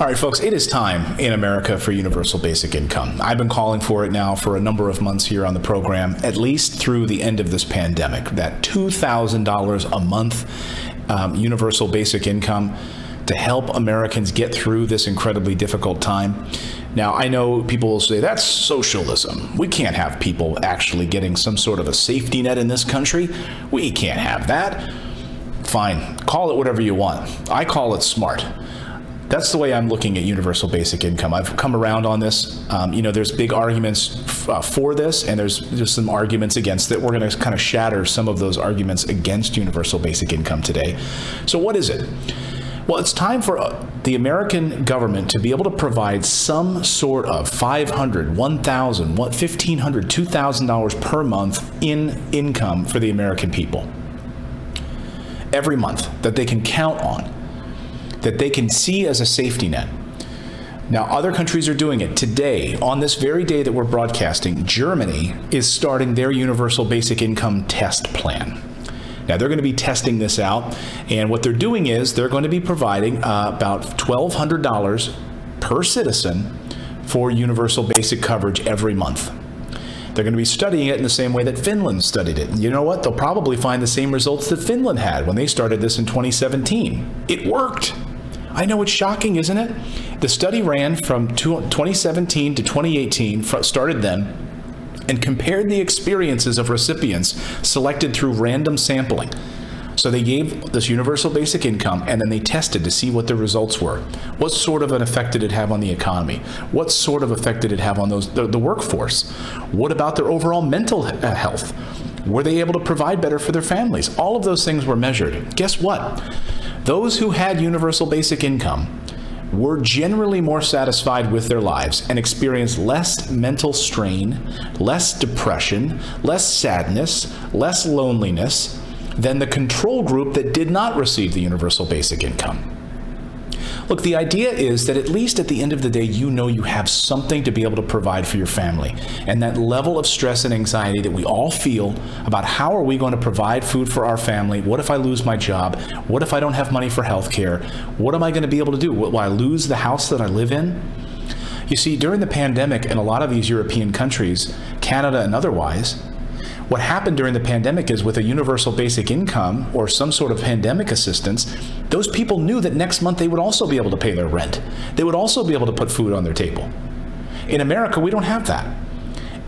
All right, folks, it is time in America for universal basic income. I've been calling for it now for a number of months here on the program, at least through the end of this pandemic. That $2,000 a month universal basic income to help Americans get through this incredibly difficult time. Now, I know people will say that's socialism. We can't have people actually getting some sort of a safety net in this country. We can't have that. Fine, call it whatever you want. I call it smart. That's the way I'm looking at universal basic income. I've come around on this. There's big arguments for this, and there's just some arguments against it. We're going to kind of shatter some of those arguments against universal basic income today. So what is it? Well, it's time for the American government to be able to provide some sort of $500, $1,000, $1,500, $2,000 per month in income for the American people every month that they can count on, that they can see as a safety net. Now, other countries are doing it. Today, on this very day that we're broadcasting, Germany is starting their universal basic income test plan. Now, they're going to be testing this out, and what they're doing is they're going to be providing about $1,200 per citizen for universal basic coverage every month. They're going to be studying it in the same way that Finland studied it. And you know what? They'll probably find the same results that Finland had when they started this in 2017. It worked. I know it's shocking, isn't it? The study ran from 2017 to 2018, started then, and compared the experiences of recipients selected through random sampling. So they gave this universal basic income, and then they tested to see what the results were. What sort of an effect did it have on the economy? What sort of effect did it have on the workforce? What about their overall mental health? Were they able to provide better for their families? All of those things were measured. Guess what? Those who had universal basic income were generally more satisfied with their lives and experienced less mental strain, less depression, less sadness, less loneliness than the control group that did not receive the universal basic income. Look, the idea is that at least at the end of the day, you know you have something to be able to provide for your family. And that level of stress and anxiety that we all feel about how are we going to provide food for our family? What if I lose my job? What if I don't have money for health care? What am I going to be able to do? Will I lose the house that I live in? You see, during the pandemic in a lot of these European countries, Canada and otherwise, what happened during the pandemic is with a universal basic income or some sort of pandemic assistance, those people knew that next month they would also be able to pay their rent. They would also be able to put food on their table. In America, we don't have that.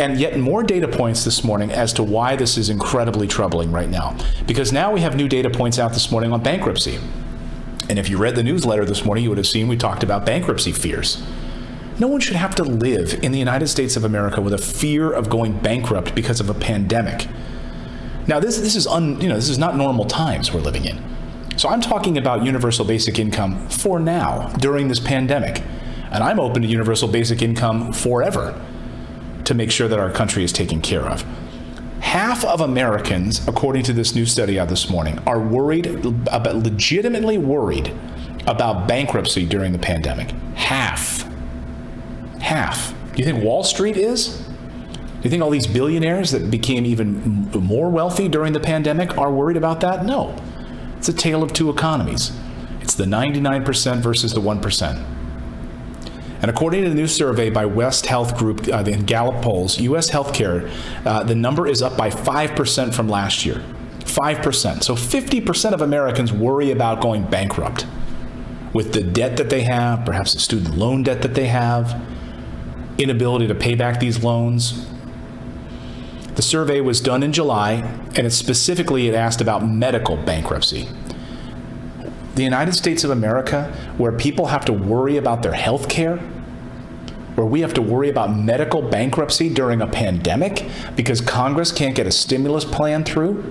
And yet more data points this morning as to why this is incredibly troubling right now. Because now we have new data points out this morning on bankruptcy. And if you read the newsletter this morning, you would have seen we talked about bankruptcy fears. No one should have to live in the United States of America with a fear of going bankrupt because of a pandemic. Now, this is not normal times we're living in. So I'm talking about universal basic income for now, during this pandemic. And I'm open to universal basic income forever to make sure that our country is taken care of. Half of Americans, according to this new study out this morning, are legitimately worried about bankruptcy during the pandemic. Half. Do you think Wall Street is? Do you think all these billionaires that became even more wealthy during the pandemic are worried about that? No. It's a tale of two economies. It's the 99% versus the 1%. And according to the new survey by West Health Group, the Gallup polls, U.S. healthcare, the number is up by 5% from last year. 5%. So 50% of Americans worry about going bankrupt with the debt that they have, perhaps the student loan debt that they have, inability to pay back these loans. The survey was done in July, and it asked about medical bankruptcy. The United States of America, where people have to worry about their health care, where we have to worry about medical bankruptcy during a pandemic because Congress can't get a stimulus plan through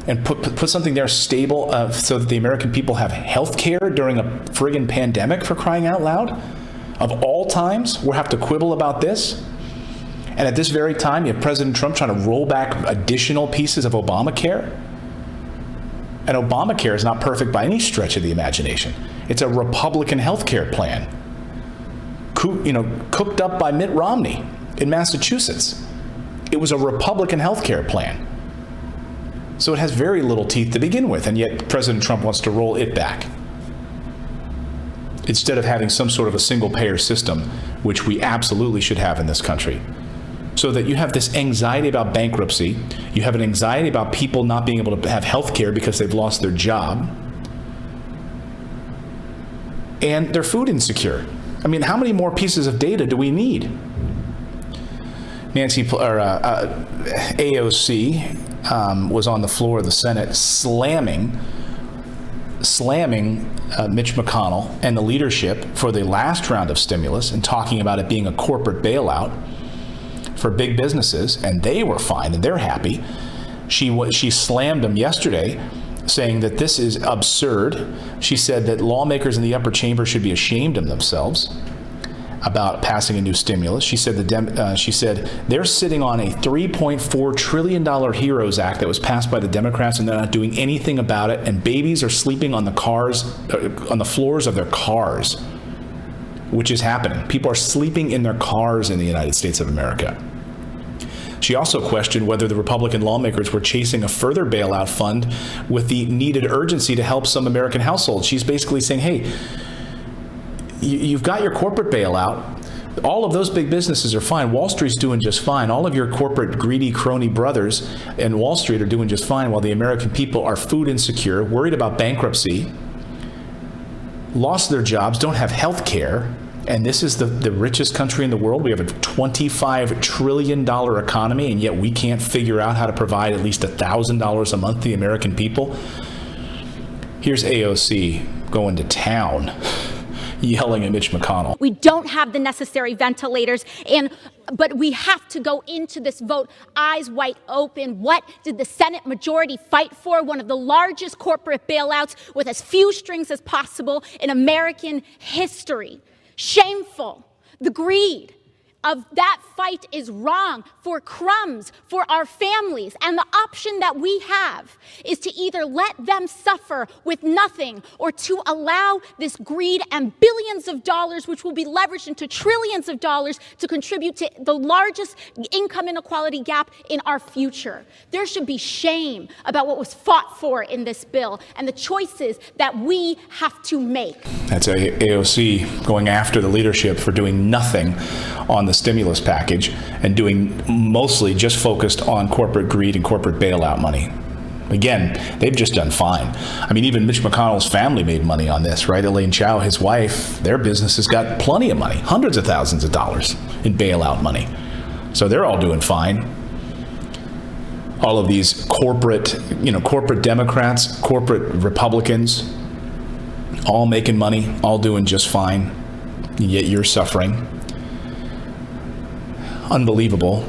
and put something there stable so that the American people have health care during a friggin' pandemic, for crying out loud. Of all times, we'll have to quibble about this. And at this very time, you have President Trump trying to roll back additional pieces of Obamacare. And Obamacare is not perfect by any stretch of the imagination. It's a Republican health care plan, cooked up by Mitt Romney in Massachusetts. It was a Republican health care plan. So it has very little teeth to begin with, and yet President Trump wants to roll it back. instead of having some sort of a single-payer system, which we absolutely should have in this country. So that you have this anxiety about bankruptcy, you have an anxiety about people not being able to have health care because they've lost their job, and they're food insecure. I mean, how many more pieces of data do we need? AOC was on the floor of the Senate slamming Mitch McConnell and the leadership for the last round of stimulus and talking about it being a corporate bailout for big businesses, and they were fine and they're happy. She slammed them yesterday, saying that this is absurd. She said that lawmakers in the upper chamber should be ashamed of themselves about passing a new stimulus. She said they're sitting on a $3.4 trillion HEROES Act that was passed by the Democrats, and they're not doing anything about it. And babies are sleeping on the floors of their cars, which is happening. People are sleeping in their cars in the United States of America. She also questioned whether the Republican lawmakers were chasing a further bailout fund with the needed urgency to help some American households. She's basically saying, hey, you've got your corporate bailout. All of those big businesses are fine. Wall Street's doing just fine. All of your corporate greedy crony brothers in Wall Street are doing just fine, while the American people are food insecure, worried about bankruptcy, lost their jobs, don't have health care. And this is the richest country in the world. We have a $25 trillion economy, and yet we can't figure out how to provide at least $1,000 a month to the American people. Here's AOC going to town, yelling at Mitch McConnell. We don't have the necessary ventilators, but we have to go into this vote eyes wide open. What did the Senate majority fight for? One of the largest corporate bailouts with as few strings as possible in American history. Shameful. The greed of that fight is wrong for crumbs for our families. And the option that we have is to either let them suffer with nothing, or to allow this greed and billions of dollars, which will be leveraged into trillions of dollars, to contribute to the largest income inequality gap in our future. There should be shame about what was fought for in this bill and the choices that we have to make. That's AOC going after the leadership for doing nothing on the stimulus package and doing mostly just focused on corporate greed and corporate bailout money. Again, they've just done fine. I mean, even Mitch McConnell's family made money on this, right? Elaine Chao, his wife, their business has got plenty of money, hundreds of thousands of dollars in bailout money. So they're all doing fine. All of these corporate Democrats, corporate Republicans, all making money, all doing just fine, and yet you're suffering. Unbelievable.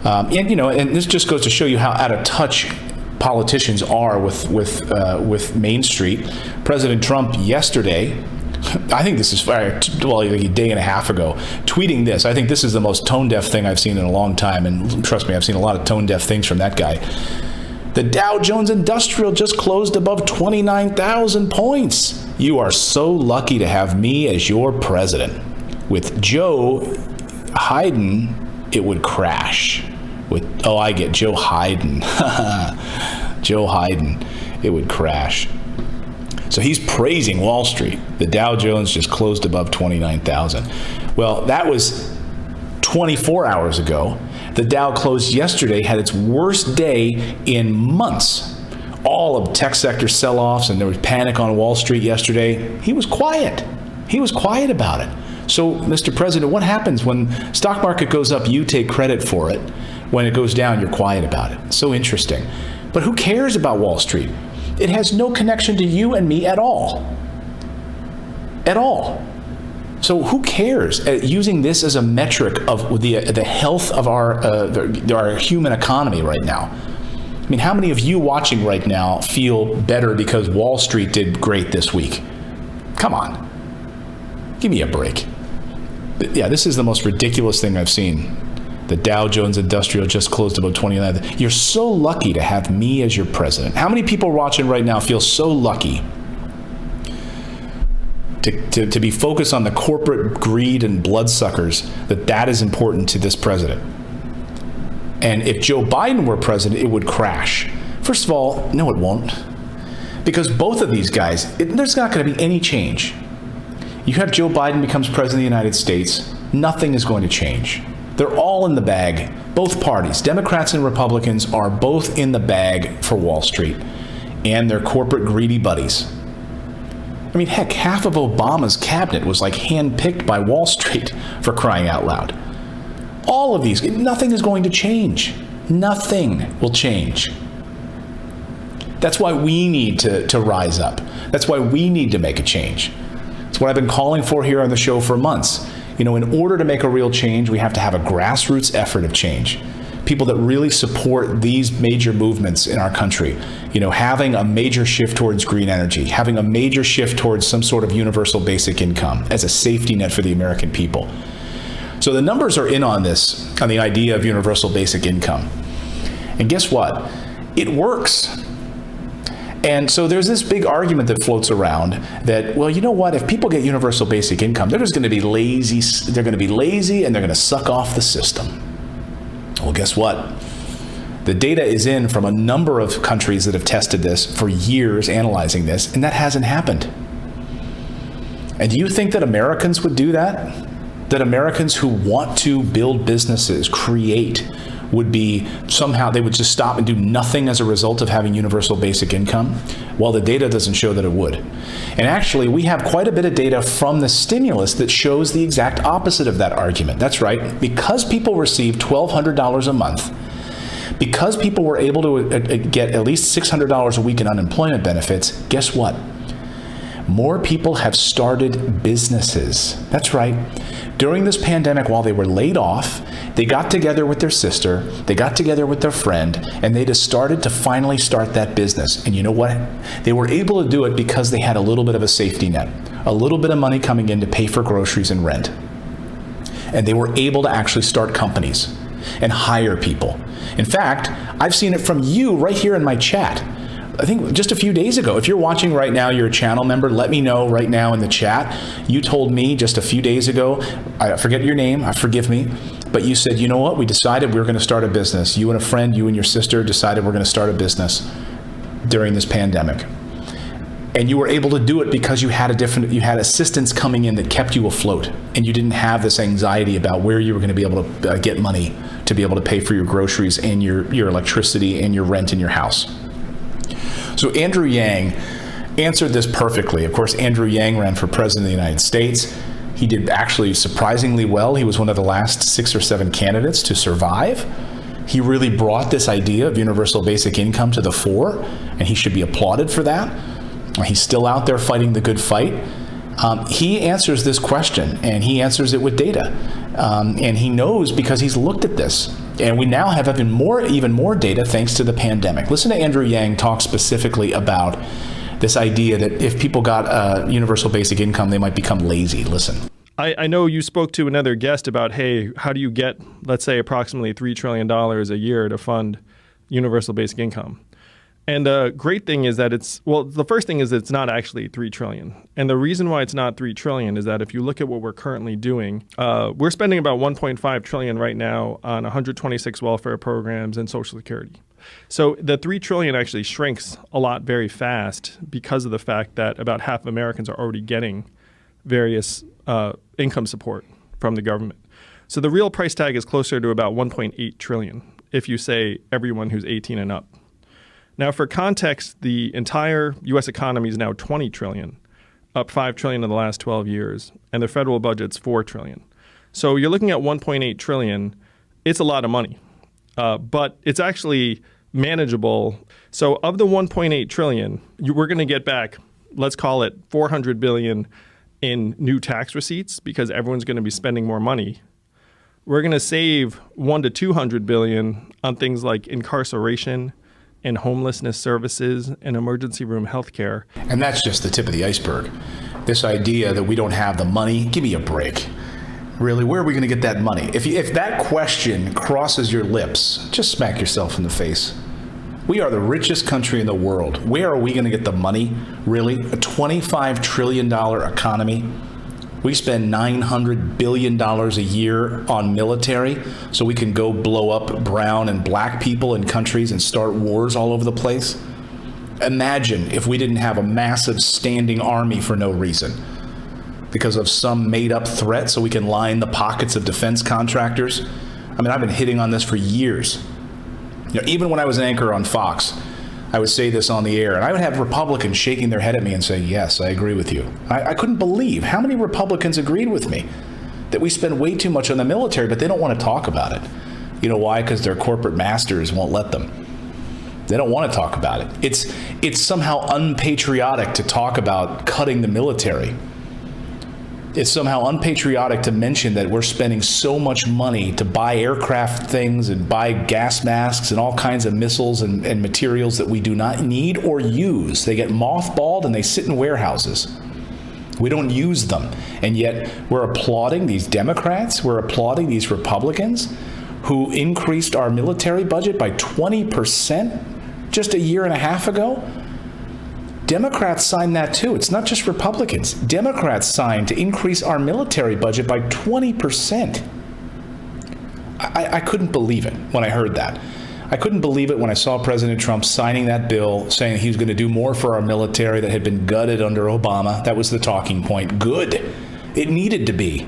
And this just goes to show you how out of touch politicians are with Main Street. President Trump yesterday, I think this is like a day and a half ago, tweeting this. I think this is the most tone-deaf thing I've seen in a long time, and trust me, I've seen a lot of tone-deaf things from that guy. The Dow Jones Industrial just closed above 29,000 points. You are so lucky to have me as your president. With Joe Biden, it would crash. I get Joe Biden. Joe Biden, it would crash. So he's praising Wall Street. The Dow Jones just closed above 29,000. Well, that was 24 hours ago. The Dow closed yesterday, had its worst day in months. All of tech sector sell-offs, and there was panic on Wall Street yesterday. He was quiet. He was quiet about it. So, Mr. President, what happens when stock market goes up? You take credit for it. When it goes down, you're quiet about it. So interesting. But who cares about Wall Street? It has no connection to you and me at all. At all. So who cares? Using this as a metric of the health of our human economy right now. I mean, how many of you watching right now feel better because Wall Street did great this week? Come on. Give me a break. Yeah, this is the most ridiculous thing I've seen. The Dow Jones Industrial just closed above 29. You're so lucky to have me as your president. How many people watching right now feel so lucky to be focused on the corporate greed and bloodsuckers that is important to this president? And if Joe Biden were president, it would crash. First of all, no, it won't. Because both of these guys, there's not going to be any change. You have Joe Biden becomes president of the United States, nothing is going to change. They're all in the bag. Both parties, Democrats and Republicans, are both in the bag for Wall Street and their corporate greedy buddies. I mean, heck, half of Obama's cabinet was like handpicked by Wall Street, for crying out loud. All of these, nothing is going to change. Nothing will change. That's why we need to rise up. That's why we need to make a change. It's what I've been calling for here on the show for months. In order to make a real change, we have to have a grassroots effort of change. People that really support these major movements in our country. Having a major shift towards green energy, having a major shift towards some sort of universal basic income as a safety net for the American people. So the numbers are in on this, on the idea of universal basic income. And guess what? It works. And so there's this big argument that floats around that, well, you know what? If people get universal basic income, they're just going to be lazy. They're going to be lazy and they're going to suck off the system. Well, guess what? The data is in from a number of countries that have tested this for years, analyzing this, and that hasn't happened. And do you think that Americans would do that? That Americans who want to build businesses, create, would be somehow, they would just stop and do nothing as a result of having universal basic income? Well, the data doesn't show that it would. And actually, we have quite a bit of data from the stimulus that shows the exact opposite of that argument. That's right. Because people receive $1,200 a month, because people were able to get at least $600 a week in unemployment benefits, guess what? More people have started businesses. That's right. During this pandemic, while they were laid off, they got together with their sister, they got together with their friend, and they just started to finally start that business. And you know what? They were able to do it because they had a little bit of a safety net, a little bit of money coming in to pay for groceries and rent. And they were able to actually start companies and hire people. In fact, I've seen it from you right here in my chat. I think just a few days ago. If you're watching right now, you're a channel member, let me know right now in the chat. You told me just a few days ago, I forget your name, forgive me, but you said, you know what, we decided we were going to start a business. You and a friend, you and your sister decided we're going to start a business during this pandemic. And you were able to do it because you had assistance coming in that kept you afloat. And you didn't have this anxiety about where you were going to be able to get money to be able to pay for your groceries and your electricity and your rent in your house. So Andrew Yang answered this perfectly. Of course, Andrew Yang ran for president of the United States. He did actually surprisingly well. He was one of the last 6 or 7 candidates to survive. He really brought this idea of universal basic income to the fore, and he should be applauded for that. He's still out there fighting the good fight. He answers this question, and he answers it with data. And he knows because he's looked at this. And we now have even more data thanks to the pandemic. Listen to Andrew Yang talk specifically about this idea that if people got universal basic income, they might become lazy. Listen. I know you spoke to another guest about, hey, how do you get, let's say, approximately $3 trillion a year to fund universal basic income? And the great thing is that the first thing is it's not actually $3 trillion. And the reason why it's not $3 trillion is that if you look at what we're currently doing, we're spending about $1.5 trillion right now on 126 welfare programs and Social Security. So the $3 trillion actually shrinks a lot very fast because of the fact that about half of Americans are already getting various income support from the government. So the real price tag is closer to about 1.8 trillion if you say everyone who's 18 and up. Now, for context, the entire U.S. economy is now 20 trillion, up 5 trillion in the last 12 years, and the federal budget's 4 trillion. So you're looking at 1.8 trillion. It's a lot of money, but it's actually manageable. So of the 1.8 trillion, we're going to get back, let's call it 400 billion in new tax receipts because everyone's going to be spending more money. We're going to save 1 to 200 billion on things like incarceration and homelessness services and emergency room healthcare. And that's just the tip of the iceberg. This idea that we don't have the money, give me a break. Really, where are we going to get that money? If that question crosses your lips, just smack yourself in the face. We are the richest country in the world. Where are we going to get the money? Really? A $25 trillion economy? We spend $900 billion a year on military so we can go blow up brown and black people in countries and start wars all over the place. Imagine if we didn't have a massive standing army for no reason. because of some made-up threat so we can line the pockets of defense contractors. I mean, I've been hitting on this for years. Even when I was an anchor on Fox, I would say this on the air, and I would have Republicans shaking their head at me and say, yes, I agree with you. I couldn't believe how many Republicans agreed with me that we spend way too much on the military, but they don't want to talk about it. You know why? Because their corporate masters won't let them. They don't want to talk about it. It's somehow unpatriotic to talk about cutting the military. It's somehow unpatriotic to mention that we're spending so much money to buy aircraft things and buy gas masks and all kinds of missiles and materials that we do not need or use. They get mothballed and they sit in warehouses. We don't use them. And yet we're applauding these Democrats, we're applauding these Republicans who increased our military budget by 20% just a year and a half ago. Democrats signed that too. It's not just Republicans. Democrats signed to increase our military budget by 20%. I couldn't believe it when I heard that. I couldn't believe it when I saw President Trump signing that bill saying he was going to do more for our military that had been gutted under Obama. That was the talking point. Good. It needed to be.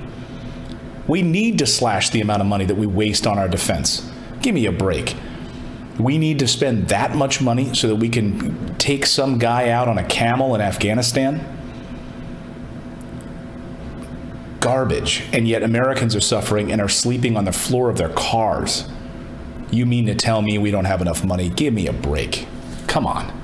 We need to slash the amount of money that we waste on our defense. Give me a break. We need to spend that much money so that we can take some guy out on a camel in Afghanistan? Garbage. And yet Americans are suffering and are sleeping on the floor of their cars. You mean to tell me we don't have enough money? Give me a break. Come on.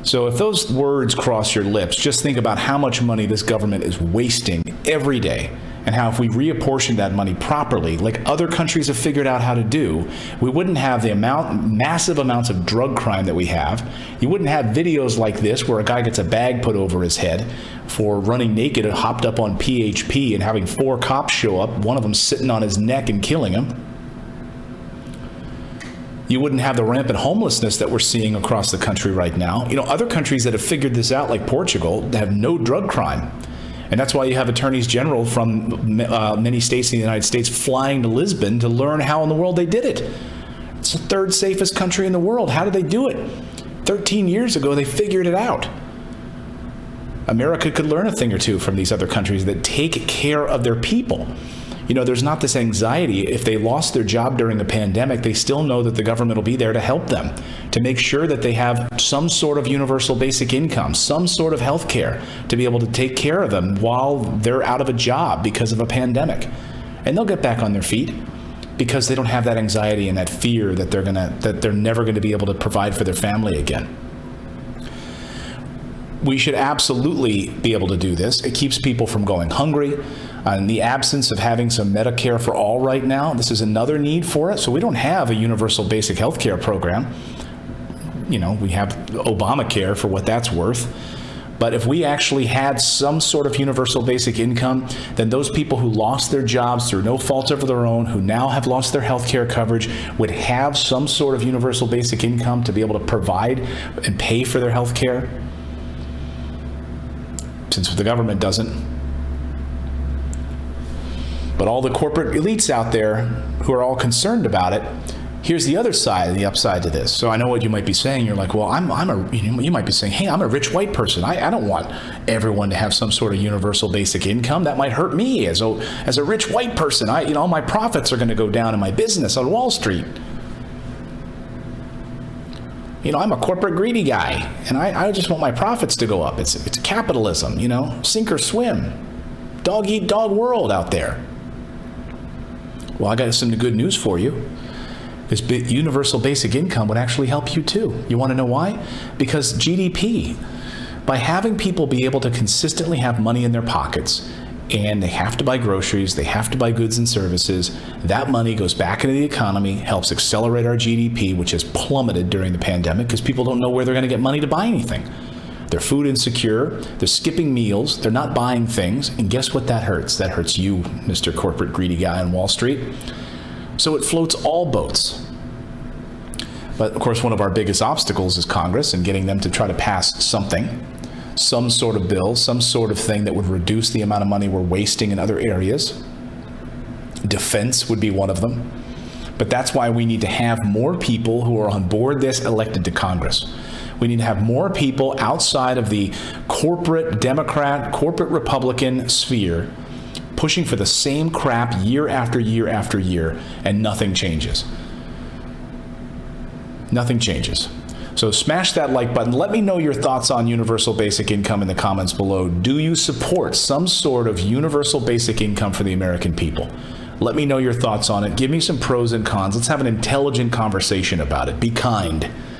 So if those words cross your lips, just think about how much money this government is wasting every day, and how if we reapportioned that money properly, like other countries have figured out how to do, we wouldn't have the massive amounts of drug crime that we have. You wouldn't have videos like this where a guy gets a bag put over his head for running naked and hopped up on PHP and having 4 cops show up, one of them sitting on his neck and killing him. You wouldn't have the rampant homelessness that we're seeing across the country right now. Other countries that have figured this out, like Portugal, have no drug crime. And that's why you have attorneys general from many states in the United States flying to Lisbon to learn how in the world they did it. It's the 3rd safest country in the world. How did they do it? 13 years ago, they figured it out. America could learn a thing or two from these other countries that take care of their people. There's not this anxiety. If they lost their job during the pandemic, they still know that the government will be there to help them, to make sure that they have some sort of universal basic income, some sort of health care to be able to take care of them while they're out of a job because of a pandemic. And they'll get back on their feet because they don't have that anxiety and that fear that they're never going to be able to provide for their family again. We should absolutely be able to do this. It keeps people from going hungry. In the absence of having some Medicare for all right now, this is another need for it. So we don't have a universal basic health care program. We have Obamacare for what that's worth. But if we actually had some sort of universal basic income, then those people who lost their jobs through no fault of their own, who now have lost their health care coverage, would have some sort of universal basic income to be able to provide and pay for their health care. Since the government doesn't. But all the corporate elites out there who are all concerned about it, here's the other side, the upside to this. So I know what you might be saying. You're like, well, you might be saying, hey, I'm a rich white person. I don't want everyone to have some sort of universal basic income. That might hurt me as a rich white person. My profits are going to go down in my business on Wall Street. I'm a corporate greedy guy, and I just want my profits to go up. It's capitalism, sink or swim. Dog eat dog world out there. Well, I got some good news for you. This universal basic income would actually help you too. You want to know why? Because GDP, by having people be able to consistently have money in their pockets, and they have to buy groceries, they have to buy goods and services, that money goes back into the economy, helps accelerate our GDP, which has plummeted during the pandemic because people don't know where they're going to get money to buy anything. They're food insecure, they're skipping meals, they're not buying things, and guess what that hurts? That hurts you, Mr. Corporate Greedy Guy on Wall Street. So it floats all boats. But of course, one of our biggest obstacles is Congress and getting them to try to pass something, some sort of bill, some sort of thing that would reduce the amount of money we're wasting in other areas. Defense would be one of them. But that's why we need to have more people who are on board this elected to Congress. We need to have more people outside of the corporate Democrat, corporate Republican sphere pushing for the same crap year after year after year, and nothing changes. Nothing changes. So smash that like button. Let me know your thoughts on universal basic income in the comments below. Do you support some sort of universal basic income for the American people? Let me know your thoughts on it. Give me some pros and cons. Let's have an intelligent conversation about it. Be kind.